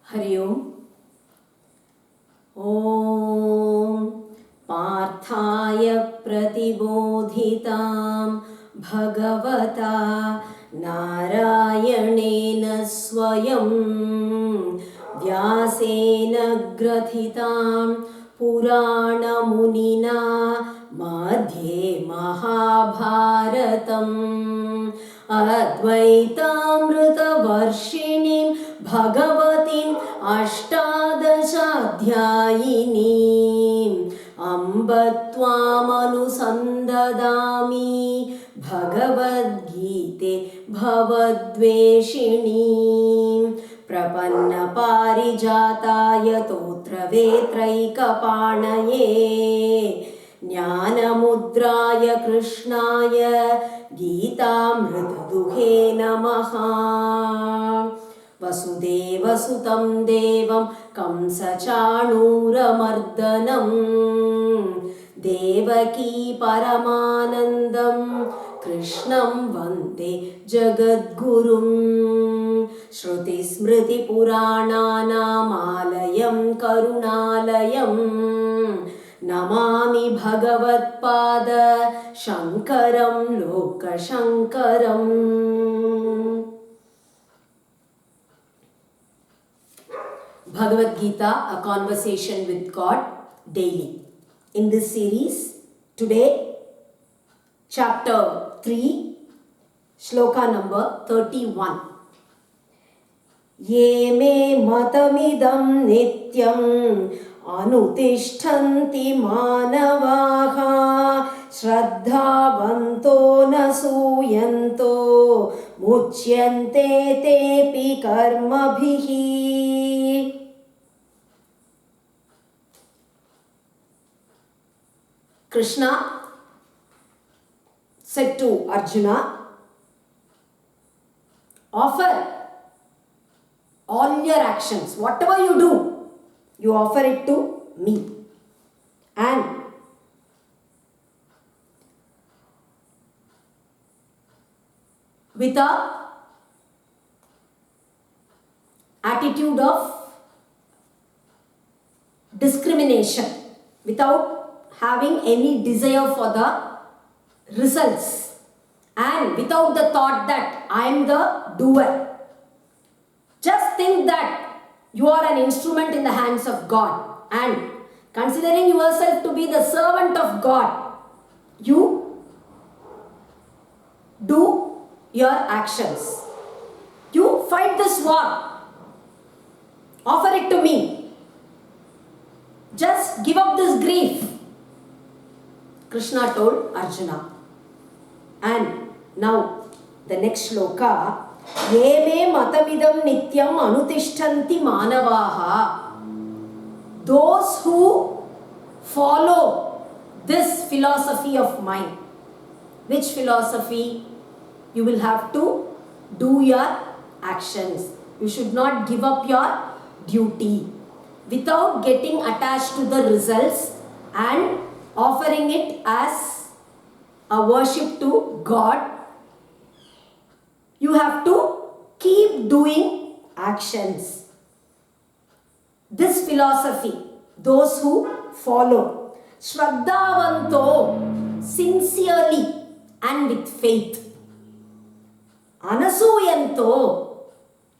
हरि ओम। ॐ पार्थाय प्रतिबोधितां भगवता नारायणेन स्वयं व्यासेन ग्रथितां पुराणमुनिना मध्ये महाभारतम् अद्वैतामृतवर्षिणीं भगवतीम् अष्टादशाध्यायिनीम् अम्ब त्वामनुसन्ददामि भगवद्गीते भवद्वेषिणीम् प्रपन्नपारिजाताय तोत्रवेत्रैकपाणये ज्ञानमुद्राय कृष्णाय गीतामृतदुहे नमः। वसुदेवसुतं देवं कंसचाणूरमर्दनं देवकी परमानन्दं कृष्णं वन्दे जगद्गुरुं। श्रुतिस्मृतिपुराणानामालयं करुणालयं नमामि भगवत्पाद शङ्करं लोकशङ्करम्। Bhagavad Gita, a conversation with God daily. In this series, today, chapter 3, shloka number 31. Ye me matamidam nityam anutishtanti manavaha shraddhavanto nasuyanto muchyante tepi karmabhihi. Krishna said to Arjuna, offer all your actions, whatever you do, you offer it to me. And with a attitude of discrimination, without having any desire for the results, and without the thought that I am the doer. Just think that you are an instrument in the hands of God, and considering yourself to be the servant of God, you do your actions. You fight this war. Offer it to me. Just give up this grief. Krishna told Arjuna. And now the next shloka. Ye me matamidam nityam anutishtanti manavaha. Those who follow this philosophy of mine. Which philosophy? You will have to do your actions. You should not give up your duty without getting attached to the results and offering it as a worship to God. You have to keep doing actions. This philosophy, those who follow, Shraddhavanto, sincerely and with faith. Anasuyanto,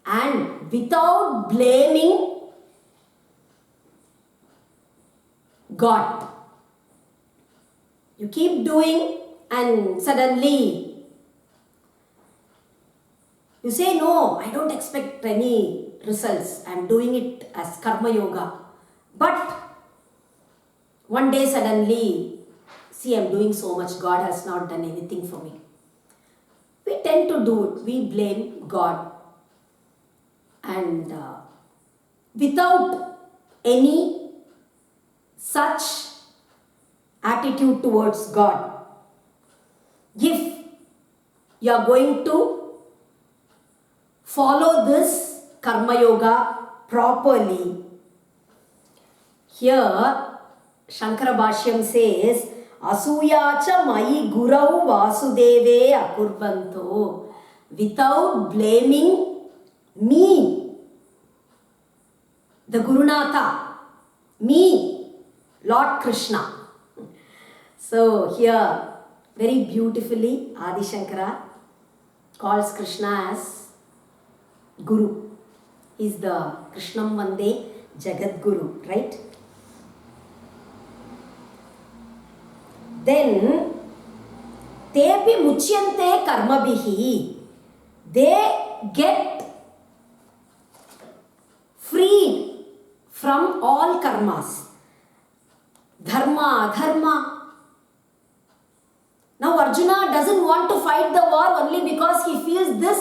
and without blaming God. You keep doing and suddenly you say, no, I don't expect any results. I am doing it as karma yoga. But one day suddenly, see, I am doing so much. God has not done anything for me. We tend to do it. We blame God. And without any such attitude towards God, if you are going to follow this karma yoga properly, here Shankara Bhashyam says, Asuyacha mai gurau vasudeve akurbanto. Without blaming me, the Gurunatha, me, Lord Krishna. So here, very beautifully, Adi Shankara calls Krishna as Guru. He is the Krishnam Vande Jagat Guru, right? Then, tepi muchyante karmabhihi. They get freed from all karmas. Dharma, dharma. Now Arjuna doesn't want to fight the war only because he feels this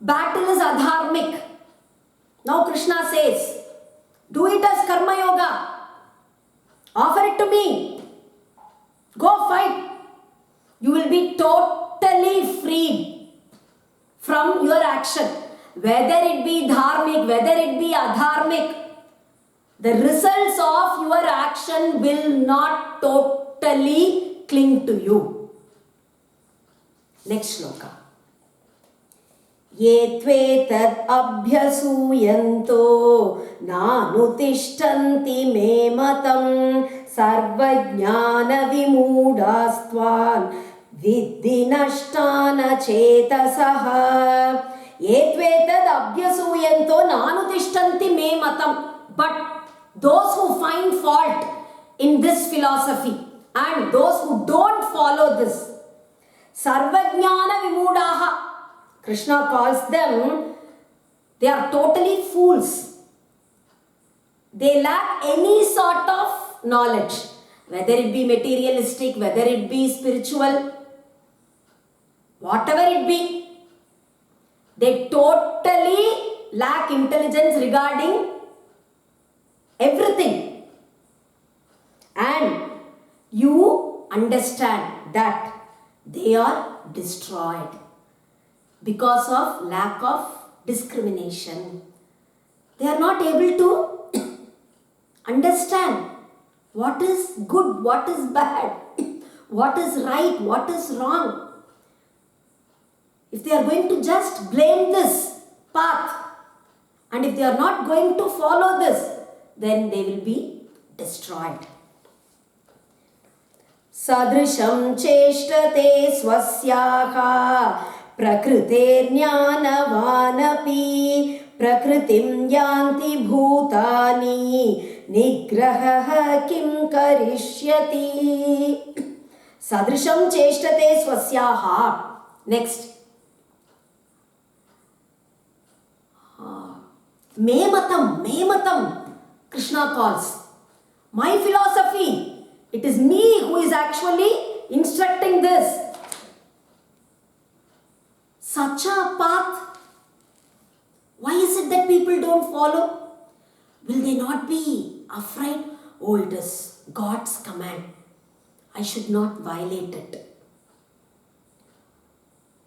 battle is adharmic. Now Krishna says, do it as karma yoga. Offer it to me. Go fight. You will be totally freed from your action. Whether it be dharmic, whether it be adharmic, the results of your action will not totally cling to you. Next shloka. Ye tvetad abhyasuyanto nanutishtanti me matam sarvajnana vimudastvan viddhi nashtana chetasaha. Ye tvetad abhyasuyanto nanutishtanti me matam. But those who find fault in this philosophy and those who don't follow this, Sarvajnana Vimudaha, Krishna calls them, they are totally fools. They lack any sort of knowledge, whether it be materialistic, whether it be spiritual, whatever it be. They totally lack intelligence regarding everything. And you understand that they are destroyed because of lack of discrimination. They are not able to understand what is good, what is bad, what is right, what is wrong. If they are going to just blame this path and if they are not going to follow this, then they will be destroyed. Sadrisham cheshtate swasyaha prakritirjnanavanapi prakritim yanti bhutani nigraha kim karishyati. Sadrisham cheshtate swasyaha. Next. Me matam, Krishna calls. My philosophy. It is me who is actually instructing this. Such a path. Why is it that people don't follow? Will they not be afraid? Oh, it is God's command. I should not violate it.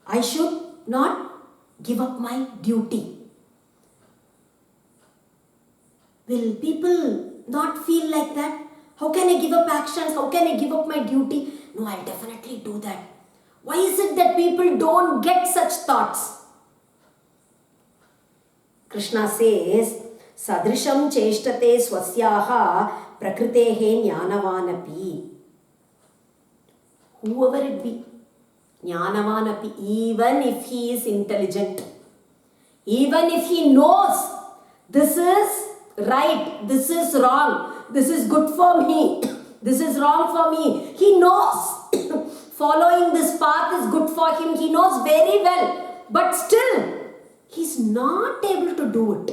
I should not give up my duty. Will people not feel like that? How can I give up actions? How can I give up my duty? No, I'll definitely do that. Why is it that people don't get such thoughts? Krishna says, Sadrisham cheshtate swasyaha prakritehe jnanavanapi. Whoever it be, jnanavanapi, even if he is intelligent, even if he knows this is right, this is wrong, this is good for me, this is wrong for me. He knows following this path is good for him. He knows very well. But still, he's not able to do it.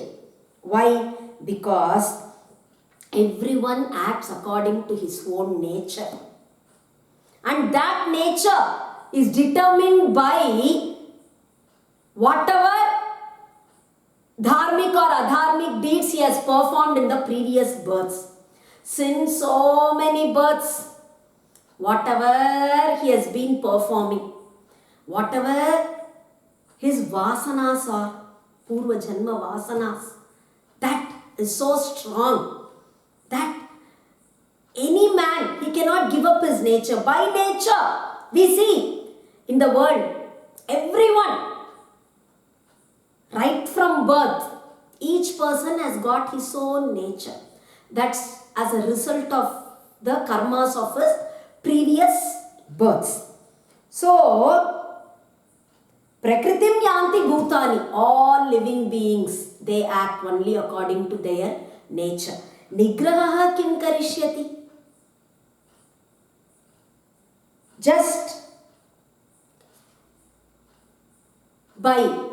Why? Because everyone acts according to his own nature. And that nature is determined by whatever dharmic or adharmic deeds he has performed in the previous births. Since so many births, whatever he has been performing, whatever his vasanas are, purva janma vasanas, that is so strong that any man, he cannot give up his nature. By nature, we see in the world, everyone, right from birth, Each person has got his own nature. That's as a result of the karmas of his previous births. So, Prakritim yanti bhutani, all living beings, they act only according to their nature. Nigraha kim karishyati? Just by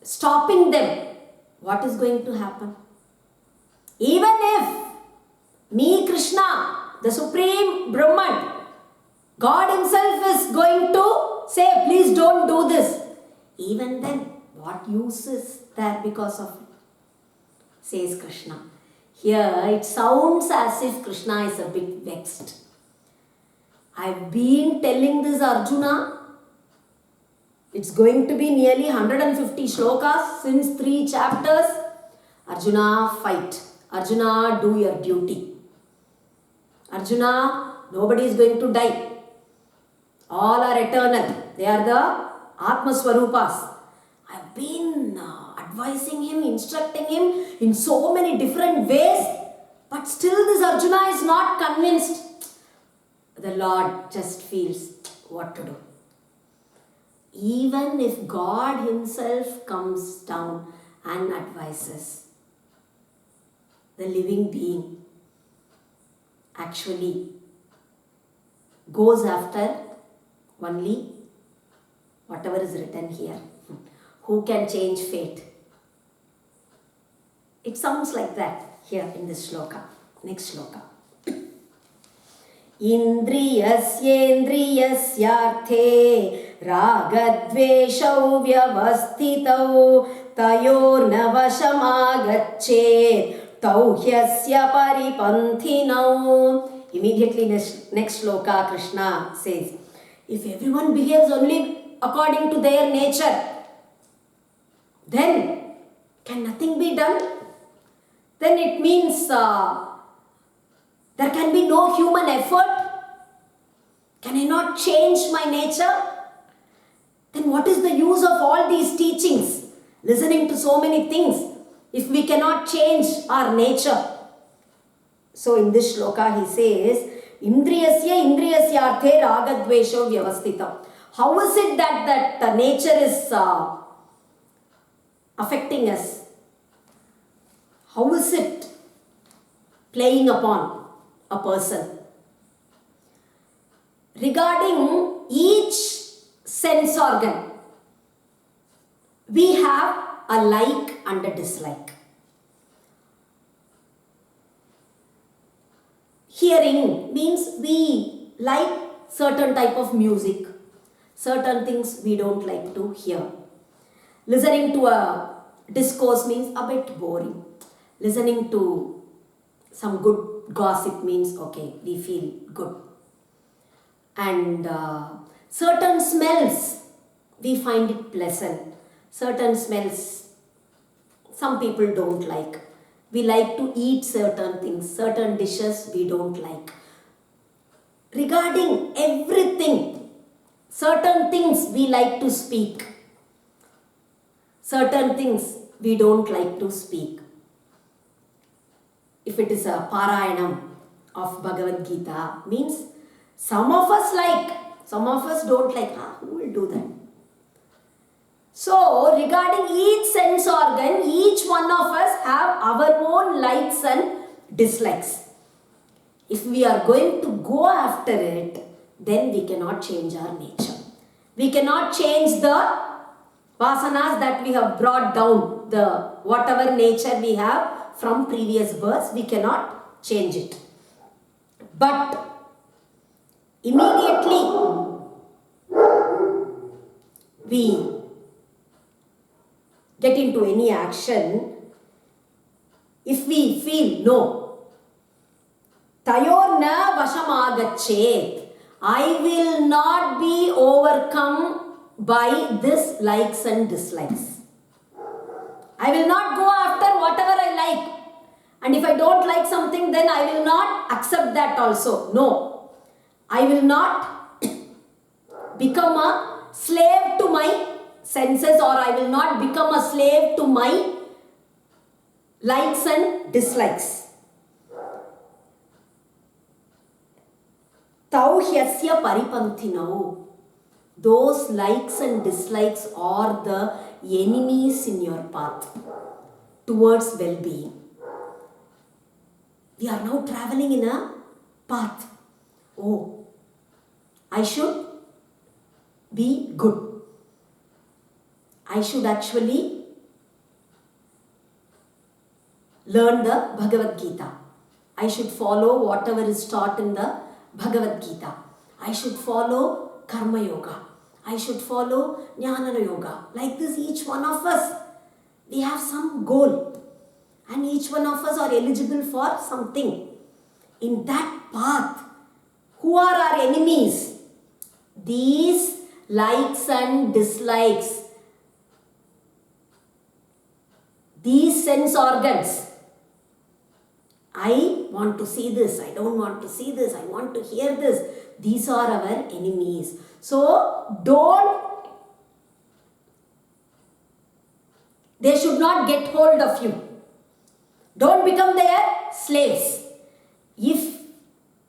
stopping them, what is going to happen? Even if me, Krishna, the Supreme Brahman, God himself is going to say, please don't do this. Even then, what use is there because of it? Says Krishna. Here, it sounds as if Krishna is a bit vexed. I've been telling this Arjuna. It's going to be nearly 150 shlokas since 3 chapters. Arjuna, fight. Arjuna, do your duty. Arjuna, nobody is going to die. All are eternal. They are the Atma Swarupas. I've been advising him, instructing him in so many different ways. But still this Arjuna is not convinced. The Lord just feels what to do. Even if God himself comes down and advises, the living being actually goes after only whatever is written here. Who can change fate? It sounds like that here in this shloka. Next shloka. Indriyasyendrasyaarthe ragadveshau vyavastitau tayorna vashamagachet tauhyasya paripanthinau. Immediately next shloka Krishna says, if everyone behaves only according to their nature, then can nothing be done? Then it means there can be no human effort. Can I not change my nature? Then what is the use of all these teachings? Listening to so many things if we cannot change our nature. So in this shloka he says, Indriyasyarthe ragadvesho vyavasthitam. How is it that nature is affecting us? How is it playing upon a person? Regarding each sense organ, we have a like and a dislike. Hearing means we like certain type of music. Certain things we don't like to hear. Listening to a discourse means a bit boring. Listening to some good gossip means okay, we feel good. And certain smells, we find it pleasant. Certain smells, some people don't like. We like to eat certain things. Certain dishes we don't like. Regarding everything, certain things we like to speak. Certain things we don't like to speak. If it is a Parayanam of Bhagavad Gita, means some of us like, some of us don't like. Who will do that? So, regarding each sense organ, each one of us have our own likes and dislikes. If we are going to go after it, then we cannot change our nature. We cannot change the vasanas that we have brought down, the whatever nature we have from previous births, we cannot change it. But immediately we get into any action, if we feel no, tayorna vashamagachet, I will not be overcome by this likes and dislikes. I will not go after whatever I like. And if I don't like something, then I will not accept that also. No. I will not become a slave to my senses, or I will not become a slave to my likes and dislikes. Tau hyasya paripanthinau. Those likes and dislikes are the enemies in your path towards well-being. We are now traveling in a path. Oh, I should be good. I should actually learn the Bhagavad Gita. I should follow whatever is taught in the Bhagavad Gita. I should follow Karma Yoga. I should follow Jnana Yoga. Like this, each one of us, we have some goal. And each one of us are eligible for something. In that path, who are our enemies? These likes and dislikes. These sense organs. I want to see this. I don't want to see this. I want to hear this. These are our enemies. So, they should not get hold of you. Don't become their slaves. If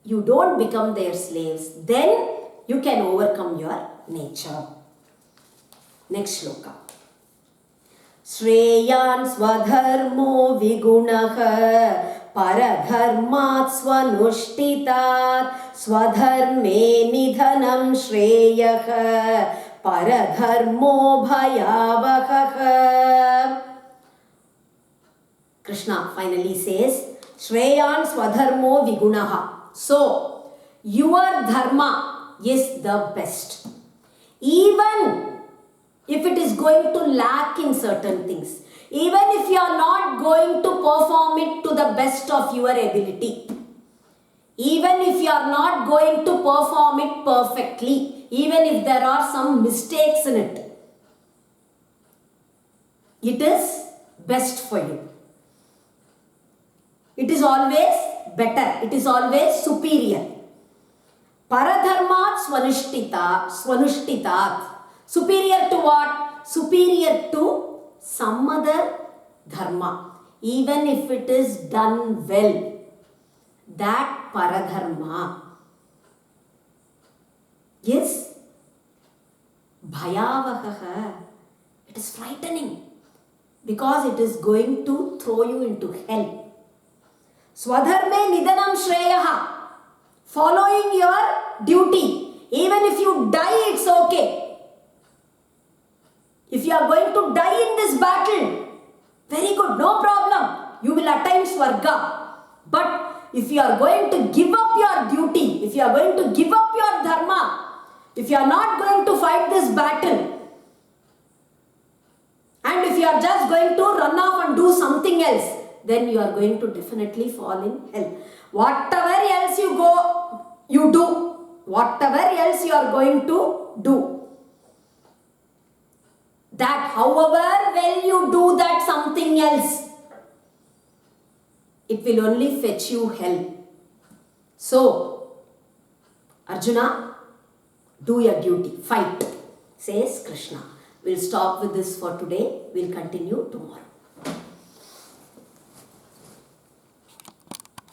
you don't become their slaves, then you can overcome your nature. Next shloka. Shreyan swadharmo vigunaha paradharmat swanushthitat swadharme nidhanam shreyaha paradharmo bhayavahaha. Krishna finally says, Shreyan swadharmo vigunaha. So, your dharma is the best. Even if it is going to lack in certain things, even if you are not going to perform it to the best of your ability, even if you are not going to perform it perfectly, even if there are some mistakes in it, it is best for you. It is always better. It is always superior. Paradharmat swanushthitat. Superior to what? Superior to some other dharma. Even if it is done well, that paradharma is bhayavahaha. It is frightening because it is going to throw you into hell. Swadharme nidanam shreyaha. Following your duty. Even if you die, it's okay. If you are going to die in this battle, very good, no problem. You will attain Swarga. But if you are going to give up your duty, if you are going to give up your dharma, if you are not going to fight this battle, and if you are just going to run off and do something else, then you are going to definitely fall in hell. Whatever else you do, whatever else you are going to do, that however well you do that something else, it will only fetch you hell. So, Arjuna, do your duty, fight, says Krishna. We'll stop with this for today. We'll continue tomorrow.